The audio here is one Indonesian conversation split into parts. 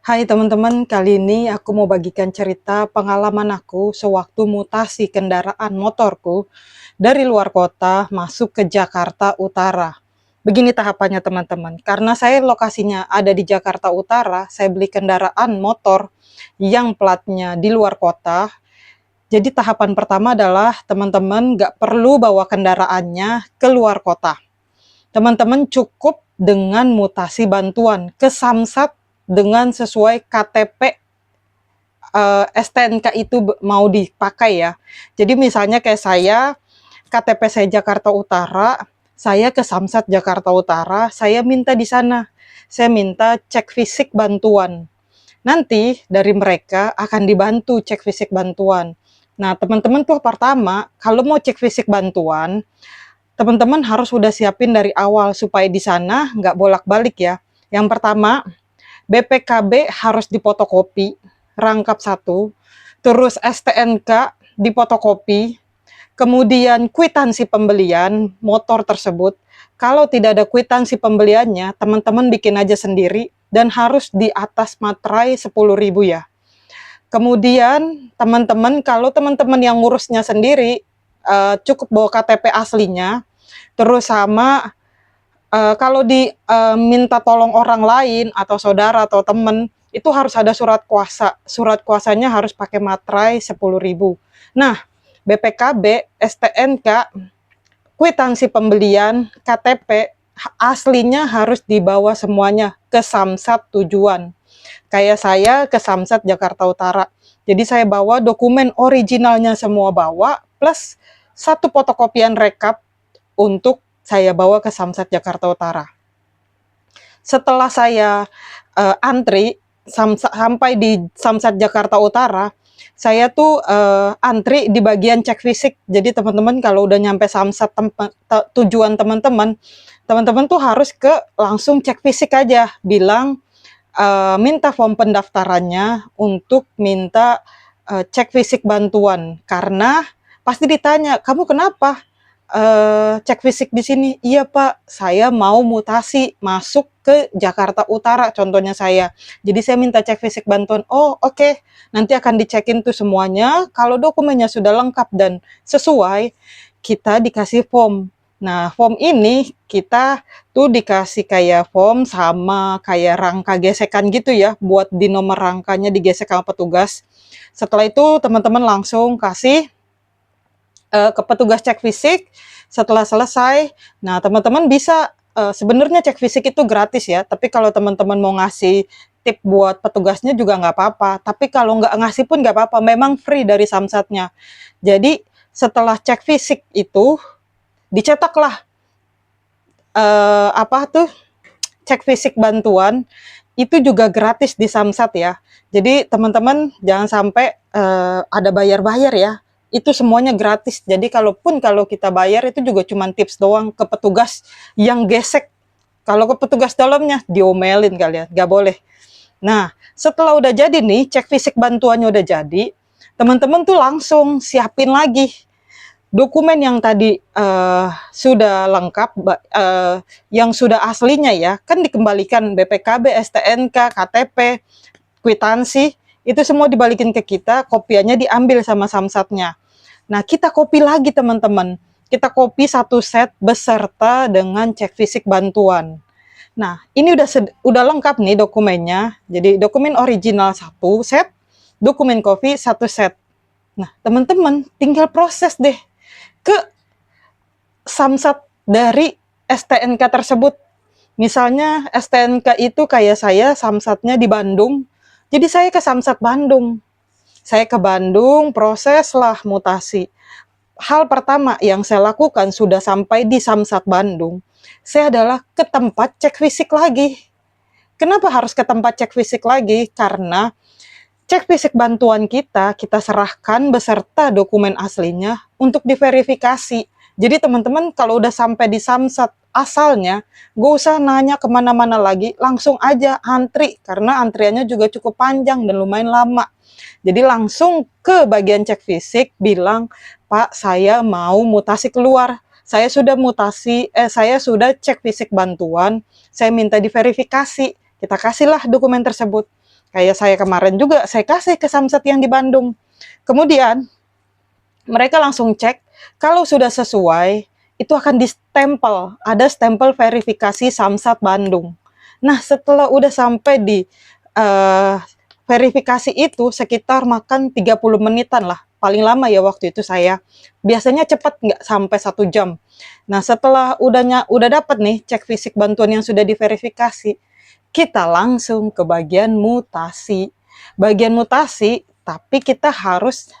Hai teman-teman, kali ini aku mau bagikan cerita pengalaman aku sewaktu mutasi kendaraan motorku dari luar kota masuk ke Jakarta Utara. Begini tahapannya teman-teman, karena saya lokasinya ada di Jakarta Utara, saya beli kendaraan motor yang platnya di luar kota. Jadi tahapan pertama adalah teman-teman nggak perlu bawa kendaraannya ke luar kota. Teman-teman cukup dengan mutasi bantuan ke Samsat dengan sesuai KTP STNK itu mau dipakai ya. Jadi misalnya kayak saya, KTP saya Jakarta Utara, saya ke Samsat Jakarta Utara, saya minta di sana. Saya minta cek fisik bantuan. Nanti dari mereka akan dibantu cek fisik bantuan. Nah, teman-teman tuh pertama, kalau mau cek fisik bantuan, teman-teman harus udah siapin dari awal supaya di sana nggak bolak-balik ya. Yang pertama, BPKB harus dipotokopi, rangkap satu, terus STNK dipotokopi, kemudian kwitansi pembelian motor tersebut. Kalau tidak ada kwitansi pembeliannya, teman-teman bikin aja sendiri dan harus di atas materai 10.000 ya. Kemudian teman-teman, kalau teman-teman yang ngurusnya sendiri, cukup bawa KTP aslinya, terus sama kalau minta tolong orang lain atau saudara atau teman, itu harus ada surat kuasa. Surat kuasanya harus pakai materai 10.000. Nah, BPKB, STNK, kwitansi pembelian, KTP, aslinya harus dibawa semuanya ke Samsat tujuan. Kayak saya ke Samsat Jakarta Utara. Jadi saya bawa dokumen originalnya semua bawa, plus satu fotokopian rekap untuk saya bawa ke Samsat Jakarta Utara. Setelah saya antri sampai di Samsat Jakarta Utara, saya tuh antri di bagian cek fisik. Jadi teman-teman kalau udah nyampe Samsat tujuan teman-teman tuh harus langsung cek fisik aja, bilang minta form pendaftarannya untuk minta cek fisik bantuan. Karena pasti ditanya, kamu kenapa cek fisik di sini? Iya Pak, saya mau mutasi masuk ke Jakarta Utara, contohnya saya. Jadi saya minta cek fisik bantuan. Oh oke, nanti akan dicekin tuh semuanya. Kalau dokumennya sudah lengkap dan sesuai, kita dikasih form. Nah, form ini kita tuh dikasih kayak form sama kayak rangka gesekan gitu ya, buat di nomor rangkanya digesek sama petugas. Setelah itu teman-teman langsung kasih ke petugas cek fisik. Setelah selesai, nah teman-teman bisa sebenarnya cek fisik itu gratis ya, tapi kalau teman-teman mau ngasih tip buat petugasnya juga nggak apa-apa. Tapi kalau nggak ngasih pun nggak apa-apa, memang free dari Samsatnya. Jadi setelah cek fisik itu dicetaklah apa tuh cek fisik bantuan, itu juga gratis di Samsat ya. Jadi teman-teman jangan sampai ada bayar-bayar ya. Itu semuanya gratis. Jadi kalau kita bayar itu juga cuma tips doang ke petugas yang gesek. Kalau ke petugas dalamnya diomelin kalian, nggak boleh. Nah, setelah udah jadi nih, cek fisik bantuannya udah jadi, teman-teman tuh langsung siapin lagi dokumen yang tadi sudah lengkap, yang sudah aslinya ya, kan dikembalikan BPKB, STNK, KTP, kwitansi, itu semua dibalikin ke kita, kopiannya diambil sama Samsatnya. Nah, kita copy lagi teman-teman. Kita copy satu set beserta dengan cek fisik bantuan. Nah, ini udah lengkap nih dokumennya. Jadi dokumen original satu set, dokumen copy satu set. Nah, teman-teman tinggal proses deh ke Samsat dari STNK tersebut. Misalnya STNK itu kayak saya Samsatnya di Bandung, jadi saya ke Samsat Bandung. Saya ke Bandung, proseslah mutasi. Hal pertama yang saya lakukan sudah sampai di Samsat Bandung, saya adalah ke tempat cek fisik lagi. Kenapa harus ke tempat cek fisik lagi? Karena cek fisik bantuan kita serahkan beserta dokumen aslinya untuk diverifikasi. Jadi teman-teman kalau udah sampai di Samsat asalnya, gak usah nanya kemana-mana lagi, langsung aja antri, karena antriannya juga cukup panjang dan lumayan lama. Jadi langsung ke bagian cek fisik, bilang, Pak saya mau mutasi keluar, saya sudah saya sudah cek fisik bantuan, saya minta diverifikasi, kita kasihlah dokumen tersebut. Kayak saya kemarin juga, saya kasih ke Samsat yang di Bandung. Kemudian, mereka langsung cek, kalau sudah sesuai, itu akan distempel, ada stempel verifikasi Samsat Bandung. Nah, setelah udah sampai di uh, verifikasi itu, sekitar makan 30 menitan lah, paling lama ya waktu itu saya. Biasanya cepat, nggak sampai 1 jam. Nah, setelah udah dapat nih cek fisik bantuan yang sudah diverifikasi, kita langsung ke bagian mutasi. Bagian mutasi, tapi kita harus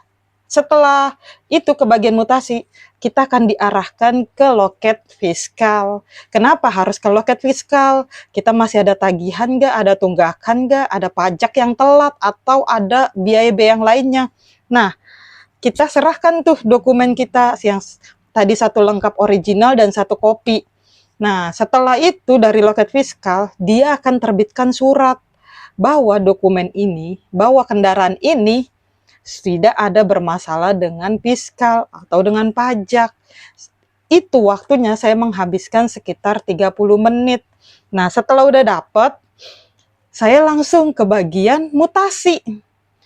setelah itu ke bagian mutasi, kita akan diarahkan ke loket fiskal. Kenapa harus ke loket fiskal? Kita masih ada tagihan nggak, ada tunggakan nggak, ada pajak yang telat, atau ada biaya-biaya yang lainnya. Nah, kita serahkan tuh dokumen kita yang tadi satu lengkap original dan satu kopi. Nah, setelah itu dari loket fiskal, dia akan terbitkan surat bahwa dokumen ini, bahwa kendaraan ini tidak ada bermasalah dengan fiskal atau dengan pajak. Itu waktunya saya menghabiskan sekitar 30 menit. Nah, setelah udah dapet, saya langsung ke bagian mutasi.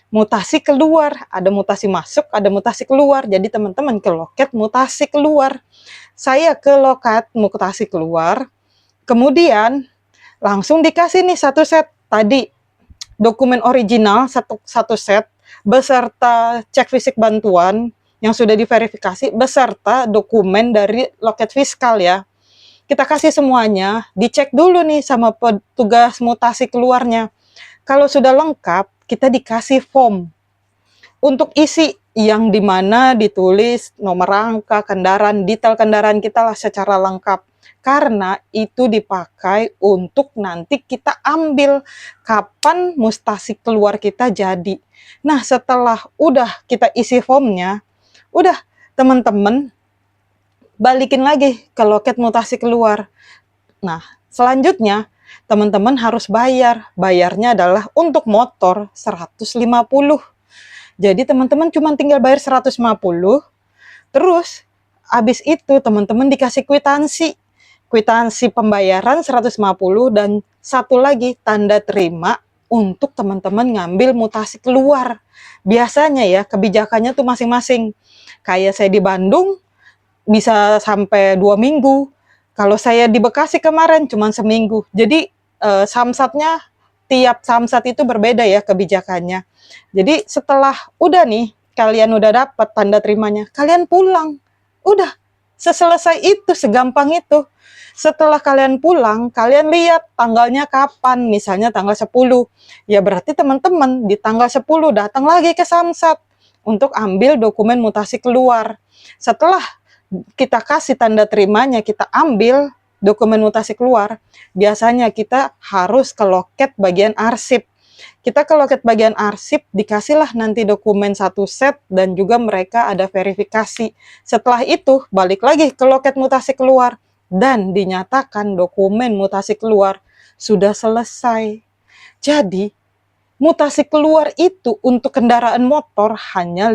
Mutasi keluar, ada mutasi masuk, ada mutasi keluar. Jadi teman-teman ke loket mutasi keluar. Saya ke loket mutasi keluar, kemudian langsung dikasih nih satu set tadi dokumen original satu set beserta cek fisik bantuan yang sudah diverifikasi beserta dokumen dari loket fiskal ya. Kita kasih semuanya, dicek dulu nih sama petugas mutasi keluarnya. Kalau sudah lengkap, kita dikasih form untuk isi yang dimana ditulis nomor rangka kendaraan, detail kendaraan kita lah secara lengkap. Karena itu dipakai untuk nanti kita ambil kapan mutasi keluar kita jadi. Nah, setelah udah kita isi formnya, udah teman-teman balikin lagi ke loket mutasi keluar. Nah, selanjutnya teman-teman harus bayar. Bayarnya adalah untuk motor 150. Jadi teman-teman cuma tinggal bayar 150, terus habis itu teman-teman dikasih kwitansi. Kwitansi pembayaran 150 dan satu lagi tanda terima untuk teman-teman ngambil mutasi keluar. Biasanya ya kebijakannya tuh masing-masing. Kayak saya di Bandung bisa sampai 2 minggu. Kalau saya di Bekasi kemarin cuma seminggu. Jadi samsatnya tiap samsat itu berbeda ya kebijakannya. Jadi setelah udah nih kalian udah dapat tanda terimanya, kalian pulang. Udah seselesai itu, segampang itu. Setelah kalian pulang, kalian lihat tanggalnya kapan, misalnya tanggal 10. Ya berarti teman-teman di tanggal 10 datang lagi ke Samsat untuk ambil dokumen mutasi keluar. Setelah kita kasih tanda terimanya, kita ambil dokumen mutasi keluar, biasanya kita harus ke loket bagian arsip. Kita ke loket bagian arsip, dikasihlah nanti dokumen satu set dan juga mereka ada verifikasi. Setelah itu, balik lagi ke loket mutasi keluar dan dinyatakan dokumen mutasi keluar sudah selesai. Jadi, mutasi keluar itu untuk kendaraan motor hanya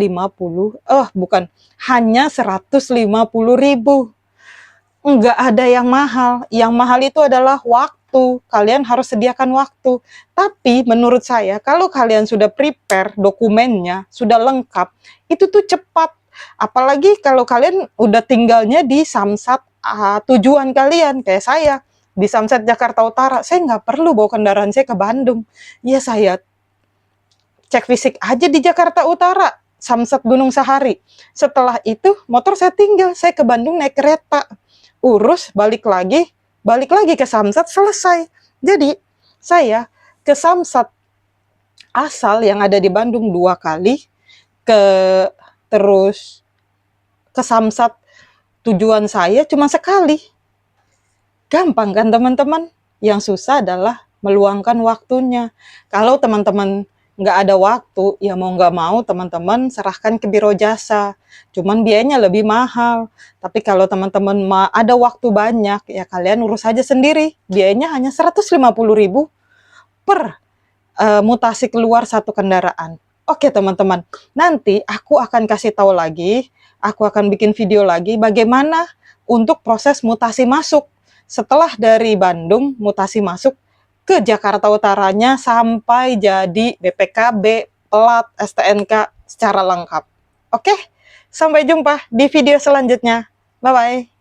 hanya 150.000. Enggak ada yang mahal. Yang mahal itu adalah waktu. Kalian harus sediakan waktu. Tapi menurut saya, kalau kalian sudah prepare dokumennya, sudah lengkap, itu tuh cepat. Apalagi kalau kalian udah tinggalnya di Samsat tujuan kalian, kayak saya, di Samsat Jakarta Utara, saya nggak perlu bawa kendaraan saya ke Bandung. Ya saya cek fisik aja di Jakarta Utara, Samsat Gunung Sahari. Setelah itu, motor saya tinggal, saya ke Bandung naik kereta. Urus, balik lagi ke Samsat, selesai. Jadi, saya ke Samsat asal yang ada di Bandung 2 kali, terus ke Samsat tujuan saya cuma sekali. Gampang kan teman-teman? Yang susah adalah meluangkan waktunya. Kalau teman-teman nggak ada waktu, ya mau nggak mau teman-teman serahkan ke biro jasa. Cuman biayanya lebih mahal. Tapi kalau teman-teman ada waktu banyak, ya kalian urus aja sendiri. Biayanya hanya 150.000 per mutasi keluar satu kendaraan. Oke teman-teman, nanti aku akan kasih tahu lagi, aku akan bikin video lagi bagaimana untuk proses mutasi masuk. Setelah dari Bandung mutasi masuk ke Jakarta Utaranya sampai jadi BPKB, plat, STNK secara lengkap. Oke, sampai jumpa di video selanjutnya. Bye-bye.